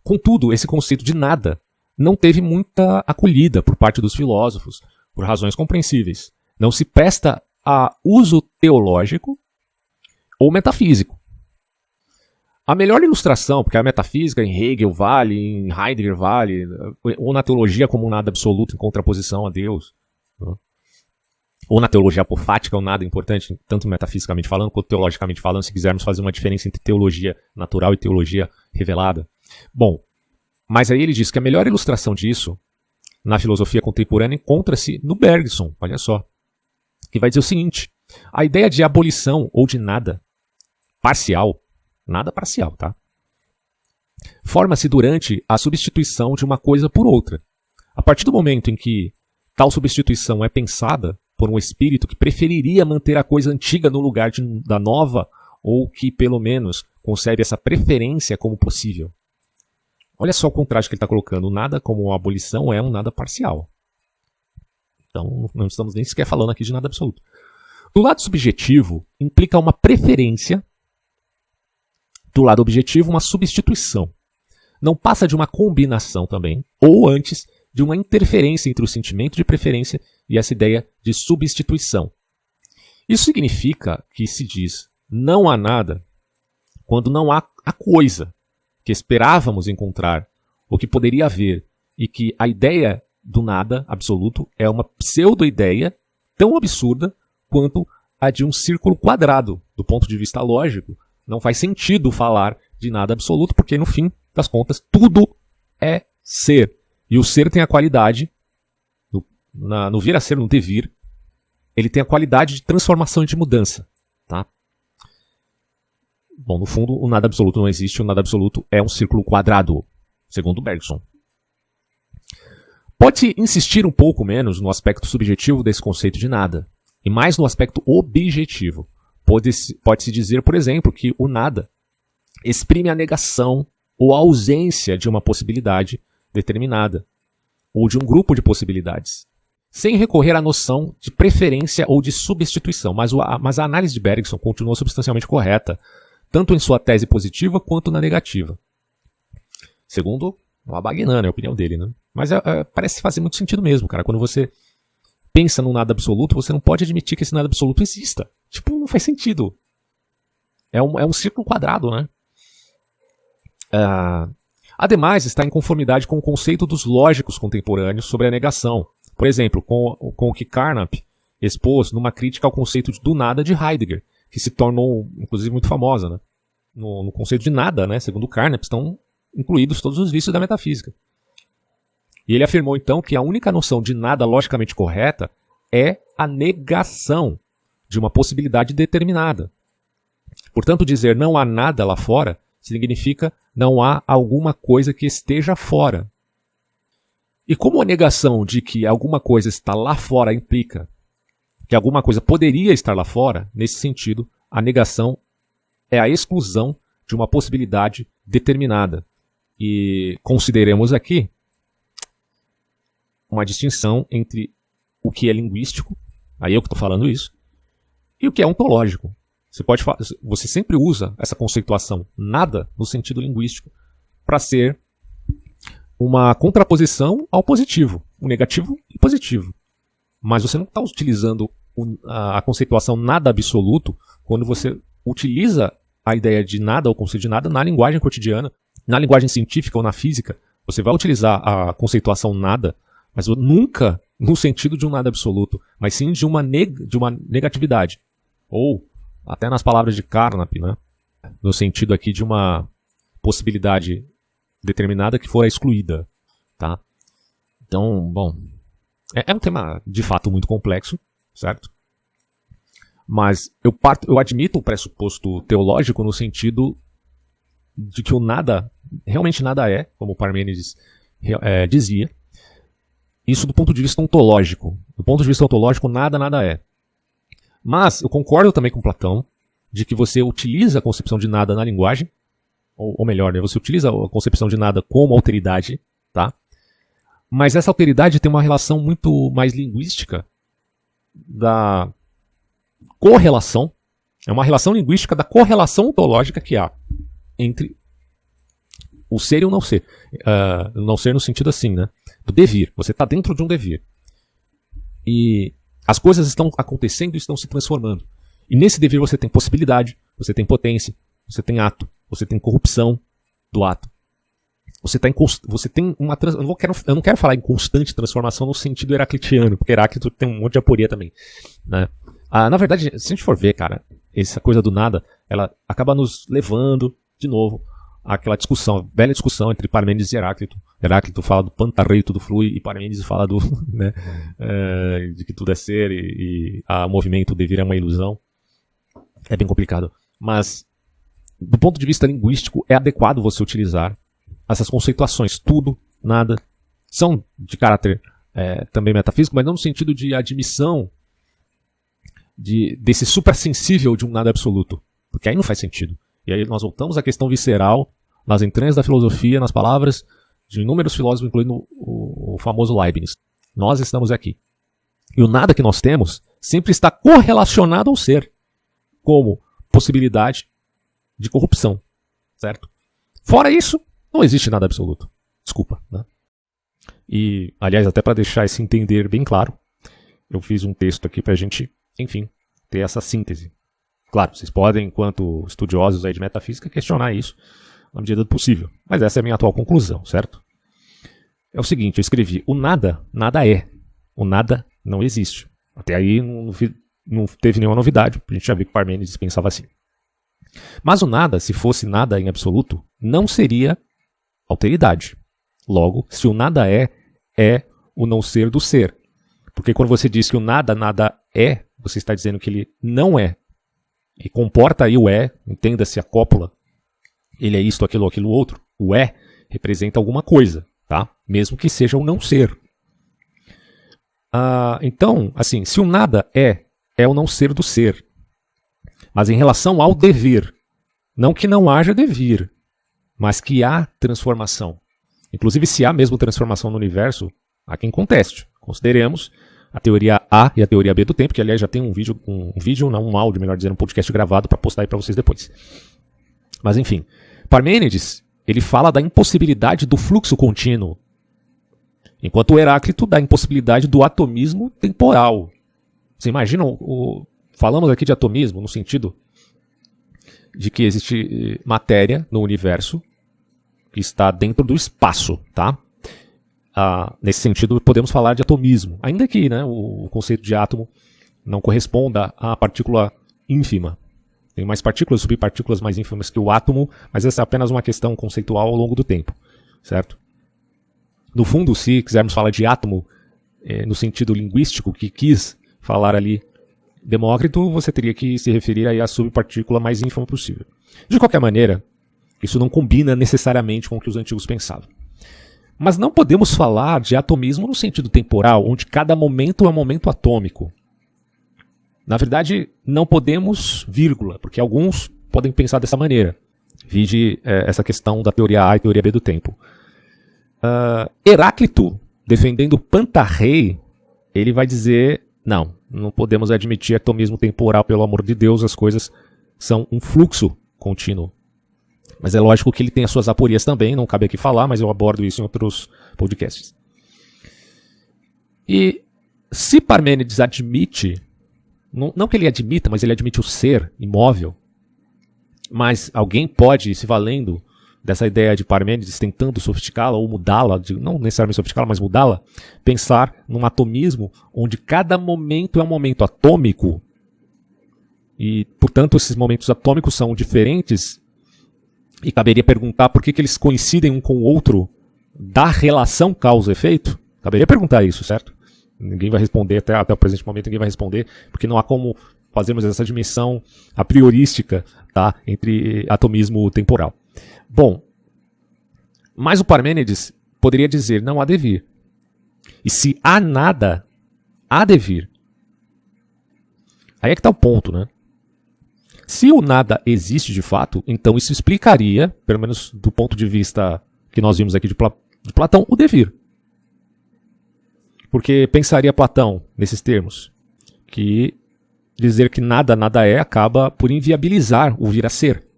Contudo, esse conceito de nada não teve muita acolhida por parte dos filósofos, por razões compreensíveis. Não se presta a uso teológico ou metafísico. A melhor ilustração, porque a metafísica em Hegel vale, em Heidegger vale, ou na teologia como um nada absoluto em contraposição a Deus, né? Ou na teologia apofática, o nada importante, tanto metafisicamente falando, quanto teologicamente falando, se quisermos fazer uma diferença entre teologia natural e teologia revelada. Bom, mas aí ele diz que a melhor ilustração disso, na filosofia contemporânea, encontra-se no Bergson, olha só, que vai dizer o seguinte: a ideia de abolição ou de nada parcial, nada parcial, tá? Forma-se durante a substituição de uma coisa por outra. A partir do momento em que tal substituição é pensada por um espírito que preferiria manter a coisa antiga no lugar da nova, ou que, pelo menos, concebe essa preferência como possível. Olha só o contraste que ele está colocando. O nada como abolição é um nada parcial. Então, não estamos nem sequer falando aqui de nada absoluto. Do lado subjetivo, implica uma preferência. Do lado objetivo, uma substituição. Não passa de uma combinação também, ou antes, de uma interferência entre o sentimento de preferência e essa ideia de substituição. Isso significa que se diz não há nada quando não há a coisa que esperávamos encontrar, ou que poderia haver, e que a ideia do nada absoluto é uma pseudo-ideia tão absurda quanto a de um círculo quadrado. Do ponto de vista lógico, não faz sentido falar de nada absoluto, porque no fim das contas tudo é ser. E o ser tem a qualidade, no vir a ser, no devir, ele tem a qualidade de transformação e de mudança. Tá? Bom, no fundo, o nada absoluto não existe, o nada absoluto é um círculo quadrado, segundo Bergson. Pode-se insistir um pouco menos no aspecto subjetivo desse conceito de nada, e mais no aspecto objetivo. Pode-se dizer, por exemplo, que o nada exprime a negação ou a ausência de uma possibilidade determinada, ou de um grupo de possibilidades, sem recorrer à noção de preferência ou de substituição. Mas a análise de Bergson continua substancialmente correta, tanto em sua tese positiva quanto na negativa. Segundo o Abagnano, é a opinião dele, né? Mas parece fazer muito sentido mesmo, cara. Quando você pensa num nada absoluto, você não pode admitir que esse nada absoluto exista. Tipo, não faz sentido. É um círculo quadrado, né? Ademais, está em conformidade com o conceito dos lógicos contemporâneos sobre a negação. Por exemplo, com o que Carnap expôs numa crítica ao conceito do nada de Heidegger, que se tornou, inclusive, muito famosa, né? No conceito de nada, né? Segundo Carnap, estão incluídos todos os vícios da metafísica. E ele afirmou, então, que a única noção de nada logicamente correta é a negação de uma possibilidade determinada. Portanto, dizer não há nada lá fora significa não há alguma coisa que esteja fora. E como a negação de que alguma coisa está lá fora implica que alguma coisa poderia estar lá fora, nesse sentido, a negação é a exclusão de uma possibilidade determinada. E consideremos aqui uma distinção entre o que é linguístico, aí eu que estou falando isso, e o que é ontológico. Você sempre usa essa conceituação nada no sentido linguístico para ser uma contraposição ao positivo, o negativo e positivo. Mas você não está utilizando a conceituação nada absoluto quando você utiliza a ideia de nada ou conceito de nada na linguagem cotidiana, na linguagem científica ou na física. Você vai utilizar a conceituação nada, mas nunca no sentido de um nada absoluto, mas sim de uma negatividade. Ou, até nas palavras de Carnap, né? No sentido aqui de uma possibilidade determinada que fora excluída. Tá? Então, bom, é um tema de fato muito complexo, certo? Mas eu admito o pressuposto teológico no sentido de que o nada, realmente nada é, como Parmênides dizia. Isso do ponto de vista ontológico. Do ponto de vista ontológico, nada é. Mas eu concordo também com Platão de que você utiliza a concepção de nada na linguagem, ou melhor, né, você utiliza a concepção de nada como alteridade, tá? Mas essa alteridade tem uma relação muito mais linguística da correlação. É uma relação linguística da correlação ontológica que há entre o ser e o não ser. Não ser no sentido assim, né? Do devir. Você está dentro de um devir. E as coisas estão acontecendo e estão se transformando. E nesse devir você tem possibilidade, você tem potência, você tem ato, você tem corrupção do ato. Você tem uma eu não quero falar em constante transformação no sentido heraclitiano, porque Heráclito tem um monte de aporia também, né? Na verdade, se a gente for ver, cara, essa coisa do nada, ela acaba nos levando, de novo, àquela discussão, velha discussão entre Parmênides e Heráclito. Heráclito fala do pantarrei, tudo flui, e Parmênides fala do, né, de que tudo é ser e o movimento devir é uma ilusão. É bem complicado. Mas, do ponto de vista linguístico, é adequado você utilizar essas conceituações, tudo, nada, são de caráter também metafísico, mas não no sentido de admissão desse supersensível de um nada absoluto, porque aí não faz sentido. E aí nós voltamos à questão visceral, nas entranhas da filosofia, nas palavras de inúmeros filósofos, incluindo o famoso Leibniz. Nós estamos aqui. E o nada que nós temos sempre está correlacionado ao ser, como possibilidade de corrupção, certo? Fora isso, não existe nada absoluto. Desculpa, né? E, aliás, até para deixar esse entender bem claro, eu fiz um texto aqui para a gente, enfim, ter essa síntese. Claro, vocês podem, enquanto estudiosos aí de metafísica, questionar isso na medida do possível. Mas essa é a minha atual conclusão, certo? É o seguinte, eu escrevi, o nada, nada é. O nada não existe. Até aí não teve nenhuma novidade, a gente já viu que Parmênides pensava assim. Mas o nada, se fosse nada em absoluto, não seria alteridade. Logo, se o nada é o não ser do ser. Porque quando você diz que o nada é, você está dizendo que ele não é. E comporta aí o entenda-se a cópula. Ele é isto, aquilo, aquilo outro. O representa alguma coisa, tá? Mesmo que seja o não ser. Então, assim, se o nada é o não ser do ser. Mas em relação ao devir, não que não haja devir, mas que há transformação. Inclusive, se há mesmo transformação no universo, há quem conteste. Consideremos a teoria A e a teoria B do tempo, que aliás já tem um áudio, melhor dizendo, um podcast gravado para postar aí para vocês depois. Mas enfim, Parmênides, ele fala da impossibilidade do fluxo contínuo, enquanto o Heráclito da impossibilidade do atomismo temporal. Você imagina, falamos aqui de atomismo no sentido de que existe matéria no universo que está dentro do espaço, tá? Nesse sentido, podemos falar de atomismo, ainda que, né, o conceito de átomo não corresponda à partícula ínfima. Tem mais partículas, subpartículas mais ínfimas que o átomo, mas essa é apenas uma questão conceitual ao longo do tempo, certo? No fundo, se quisermos falar de átomo no sentido linguístico que quis falar ali Demócrito, você teria que se referir aí à subpartícula mais ínfima possível. De qualquer maneira, isso não combina necessariamente com o que os antigos pensavam. Mas não podemos falar de atomismo no sentido temporal, onde cada momento é um momento atômico. Na verdade, não podemos, vírgula, porque alguns podem pensar dessa maneira. Vide essa questão da teoria A e teoria B do tempo. Heráclito, defendendo Pantarrei, ele vai dizer, não podemos admitir atomismo temporal, pelo amor de Deus, as coisas são um fluxo contínuo. Mas é lógico que ele tem as suas aporias também, não cabe aqui falar, mas eu abordo isso em outros podcasts. E se Parmênides admite, não que ele admita, mas ele admite o ser imóvel, mas alguém pode, se valendo dessa ideia de Parmênides, tentando sofisticá-la ou mudá-la, não necessariamente sofisticá-la, mas mudá-la, pensar num atomismo onde cada momento é um momento atômico e, portanto, esses momentos atômicos são diferentes e caberia perguntar por que eles coincidem um com o outro da relação causa-efeito? Caberia perguntar isso, certo? Ninguém vai responder, até o presente momento ninguém vai responder, porque não há como fazermos essa dimensão a priorística, tá, entre atomismo temporal. Bom, mas o Parmênides poderia dizer, não há de vir. E se há nada, há de vir. Aí é que está o ponto, né? Se o nada existe de fato, então isso explicaria, pelo menos do ponto de vista que nós vimos aqui de Platão, o devir. Porque pensaria Platão nesses termos, que dizer que nada é acaba por inviabilizar o vir a ser.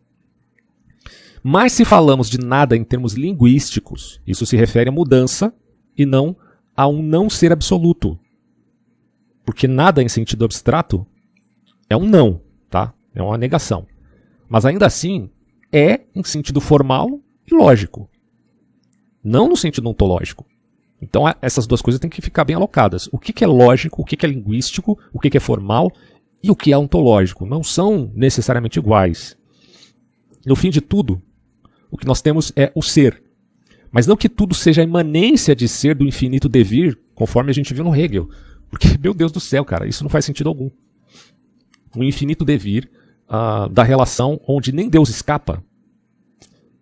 Mas se falamos de nada em termos linguísticos, isso se refere à mudança e não a um não ser absoluto. Porque nada em sentido abstrato é um não, tá? É uma negação. Mas ainda assim, é em sentido formal e lógico. Não no sentido ontológico. Então essas duas coisas têm que ficar bem alocadas. O que é lógico, o que é linguístico, o que é formal e o que é ontológico. Não são necessariamente iguais. No fim de tudo, o que nós temos é o ser. Mas não que tudo seja a imanência de ser do infinito devir, conforme a gente viu no Hegel. Porque, meu Deus do céu, cara, isso não faz sentido algum. O infinito devir da relação onde nem Deus escapa.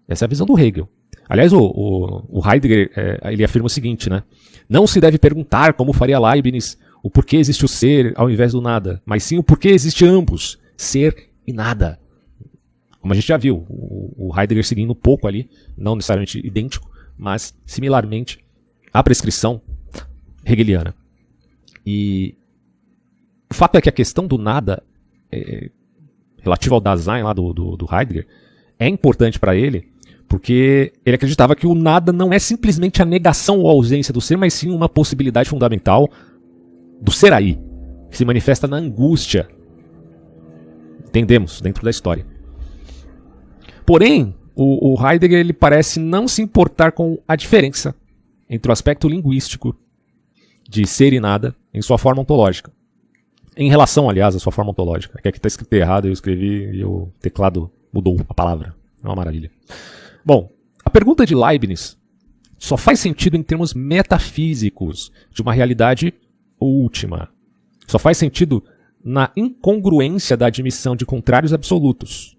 Essa é a visão do Hegel. Aliás, o Heidegger ele afirma o seguinte, né? Não se deve perguntar, como faria Leibniz, o porquê existe o ser ao invés do nada, mas sim o porquê existe ambos, ser e nada. Como a gente já viu, o Heidegger seguindo um pouco ali, não necessariamente idêntico, mas similarmente à prescrição hegeliana. E o fato é que a questão do nada, relativa ao Dasein lá do Heidegger, é importante para ele, porque ele acreditava que o nada não é simplesmente a negação ou a ausência do ser, mas sim uma possibilidade fundamental do ser aí, que se manifesta na angústia. Entendemos, dentro da história. Porém, o Heidegger ele parece não se importar com a diferença entre o aspecto linguístico de ser e nada em sua forma ontológica. Em relação, aliás, à sua forma ontológica. Que aqui está escrito errado, eu escrevi e o teclado mudou a palavra. É uma maravilha. Bom, a pergunta de Leibniz só faz sentido em termos metafísicos de uma realidade última. Só faz sentido na incongruência da admissão de contrários absolutos.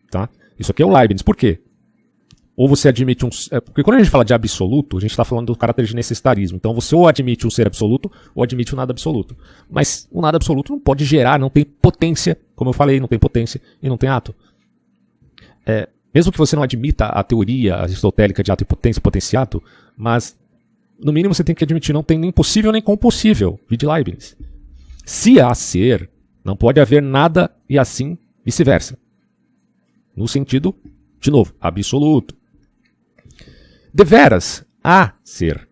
Tá? Isso aqui é o Leibniz. Por quê? Ou você admite porque quando a gente fala de absoluto, a gente está falando do caráter de necessitarismo. Então você ou admite um ser absoluto, ou admite um nada absoluto. Mas o nada absoluto não pode gerar, não tem potência. Como eu falei, não tem potência e não tem ato. Mesmo que você não admita a teoria aristotélica de ato e potência, potenciato, mas no mínimo você tem que admitir não tem nem possível nem compossível, vide Leibniz. Se há ser, não pode haver nada e assim vice-versa. no sentido, de novo, absoluto. Deveras, há ser.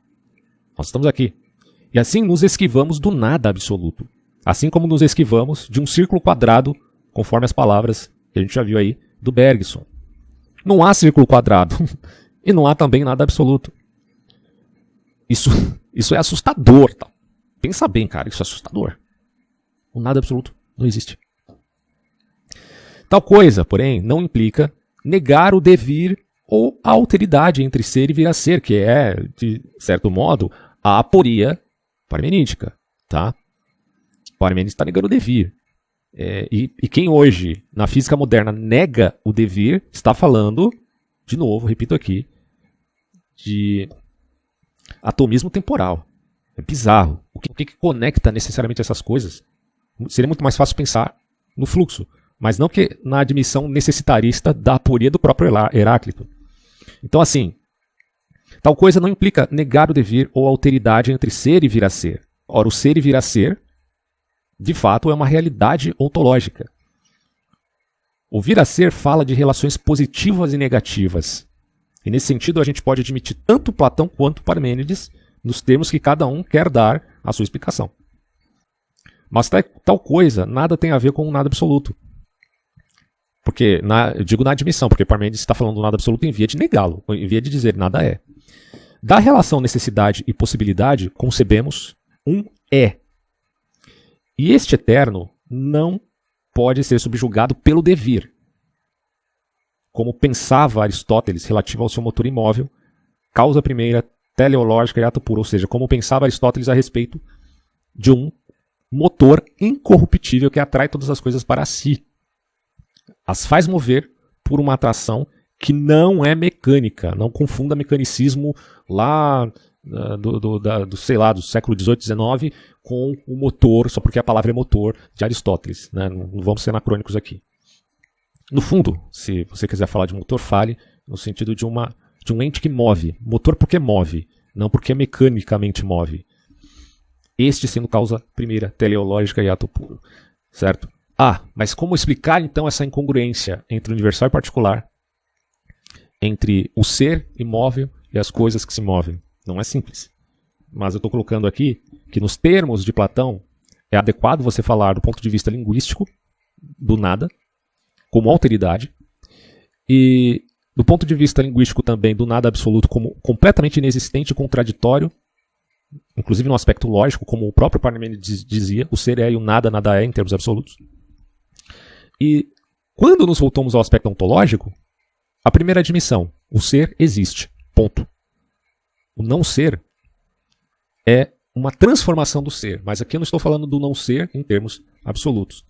Nós estamos aqui. E assim nos esquivamos do nada absoluto. Assim como nos esquivamos de um círculo quadrado, conforme as palavras que a gente já viu aí do Bergson. Não há círculo quadrado. E não há também nada absoluto. Isso é assustador. Tá? Pensa bem, cara, isso é assustador. O nada absoluto não existe. Tal coisa, porém, não implica negar o devir ou a alteridade entre ser e vir a ser, que é, de certo modo, a aporia parmenídica. Tá? Parmênides está negando o devir. E quem hoje, na física moderna, nega o devir, está falando, de novo, repito aqui, de atomismo temporal. É bizarro. O que conecta necessariamente essas coisas? Seria muito mais fácil pensar no fluxo, mas não que na admissão necessitarista da aporia do próprio Heráclito. Então, assim, tal coisa não implica negar o devir ou a alteridade entre ser e vir a ser. Ora, o ser e vir a ser, de fato, é uma realidade ontológica. O vir a ser fala de relações positivas e negativas. E nesse sentido a gente pode admitir tanto Platão quanto Parmênides nos termos que cada um quer dar a sua explicação. Mas tal coisa nada tem a ver com o nada absoluto. Porque, eu digo na admissão, porque Parmênides está falando do nada absoluto em via de negá-lo, em via de dizer nada é. Da relação necessidade e possibilidade, concebemos um é. E este eterno não pode ser subjugado pelo devir. Como pensava Aristóteles relativo ao seu motor imóvel, causa primeira, teleológica e ato puro, ou seja, como pensava Aristóteles a respeito de um motor incorruptível que atrai todas as coisas para si. As faz mover por uma atração que não é mecânica. Não confunda mecanicismo lá do século XVIII, XIX com o motor, só porque a palavra é motor, de Aristóteles. Né? Não vamos ser anacrônicos aqui. No fundo, se você quiser falar de motor, fale no sentido de um ente que move. Motor porque move, não porque mecanicamente move. Este sendo causa primeira, teleológica e ato puro. Certo? Mas como explicar então essa incongruência entre universal e particular? Entre o ser imóvel e as coisas que se movem? Não é simples. Mas eu estou colocando aqui que nos termos de Platão é adequado você falar do ponto de vista linguístico do nada, como alteridade, e do ponto de vista linguístico também do nada absoluto como completamente inexistente e contraditório, inclusive no aspecto lógico, como o próprio Parmênides dizia, o ser é e o nada é em termos absolutos. E quando nos voltamos ao aspecto ontológico, a primeira admissão, o ser existe, ponto. O não ser é uma transformação do ser, mas aqui eu não estou falando do não ser em termos absolutos,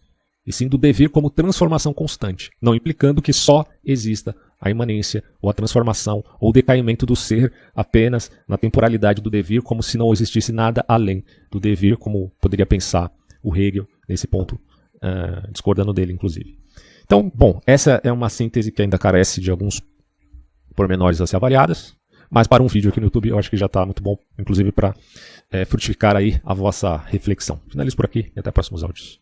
e sim do devir como transformação constante, não implicando que só exista a imanência, ou a transformação, ou o decaimento do ser apenas na temporalidade do devir, como se não existisse nada além do devir, como poderia pensar o Hegel nesse ponto, discordando dele, inclusive. Então, bom, essa é uma síntese que ainda carece de alguns pormenores a ser avaliadas, mas para um vídeo aqui no YouTube eu acho que já está muito bom, inclusive para frutificar aí a vossa reflexão. Finalizo por aqui e até próximos áudios.